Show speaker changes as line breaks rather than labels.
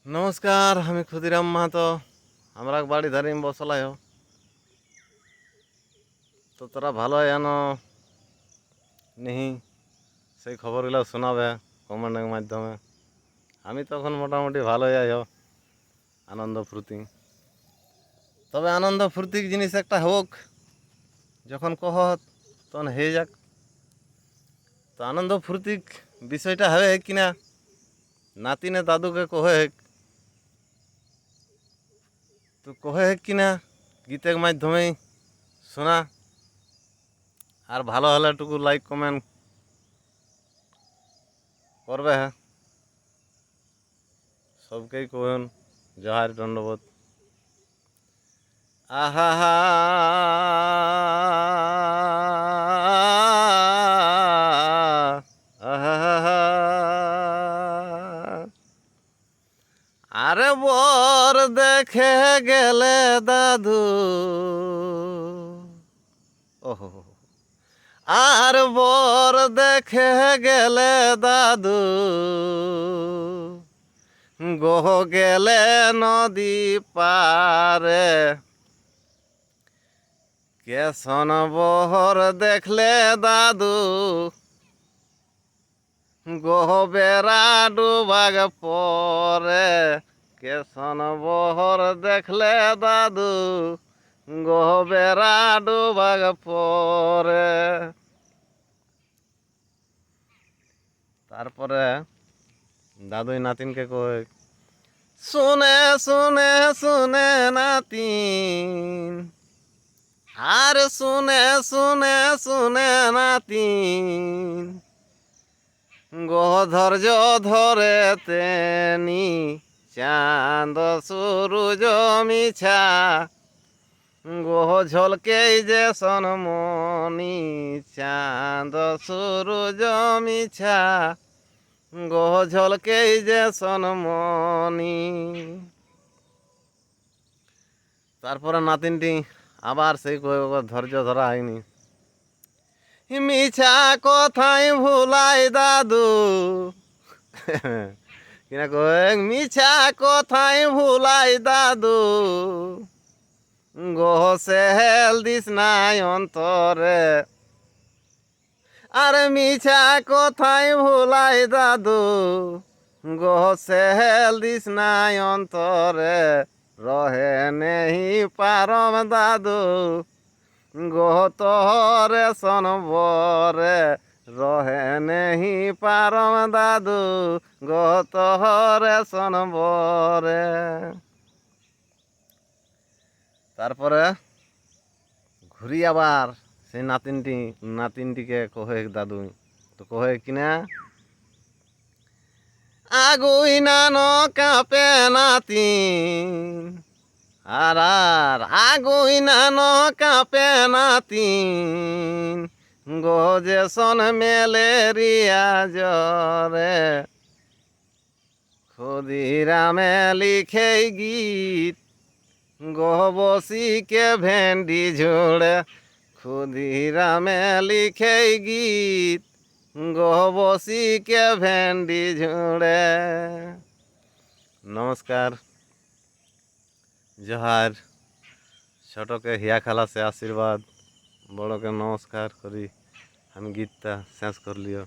নমস্কার, আমি ক্ষুদিরাম মাহাতো। আমরা বাড়ি ধারে বসলাই তো তোরা ভালো জানো নিহি সেই খবরগুলো শোনাবে কমেন্টের মাধ্যমে। আমি তখন মোটামুটি ভালো যাই আনন্দ ফুর্তি। তবে আনন্দ ফুর্তি জিনিস একটা হোক, যখন কহ তখন হয়ে যাক। তো আনন্দ ফুর্তি বিষয়টা হবে কিনা নাতিনে দাদুকে কহে, তো কহে কিনা গীতের মাধ্যমেই শোনা। আর ভালো হলে টুকু লাইক কমেন্ট করবে। হ্যাঁ, সবকেই কহেন জহার দণ্ডবোধ। আহা হা আহা, আরে বর দেখে গেলে দাদু, ওহো, আর বর দেখে গেলে দাদু, গোহ গেলে নদী পারে, কেশন বহর দেখলে দাদু, গোহ বেড়া ডুবাগ পরে, কেশন বহর দেখলে দাদু, গোহ বেড়া ডুবাগ পরে। তারপরে দাদুই নাতিনকে কয়, শুনে শুনে শুনে নাতিন, আর শুনে শুনে শুনে নাতিন, গোহ ধৈর্য ধরে তেনি, চাঁদ সূরজ মিছা, গোহ ঝলকেই যে সনমনি, চাঁদ সূরজ মিছা, গোহ ঝলকেই যে সনমনি। তারপরে নাতিনটি আবার সেই ধৈর্য ধরা হয়নি, মিছা কথাই ভুলাই দাদু, কিনা কয় মিছা কথাই ভুলাই দাদু, গোহ সেহেল দিস নাই অন্তরে, আর মিছা কথাই ভুলাই দাদু, গোহ সেহেল দিস নাই অন্তরে, রহে নেহি পারম দাদু, গোহ তোহরে সনবরে, রহে নেহি পারম দাদু, গোহ তোহরে সনবরে। তারপরে ঘুরি আবার সেই নাতিনটিকে কহে দাদু, তো কহে কিনা, আগুই নানো কাঁপে নাতিন, আর আগুই নানো কাঁপে নাতিন, গোজে সন মেলেরিয়া জ্বরে, ক্ষুদিরামে লিখে গীত, গোহ বসিকে ভেন্ডি ঝুড়ে, ক্ষুদিরামে লিখে গীত, গোহ বসিকে ভেন্ডি ঝুড়ে। নমস্কার, জোহার। ছোটকে হিয়া খালাসে আশীর্বাদ, বড়কে নমস্কার করি আমি গীতটা শেষ করলিও।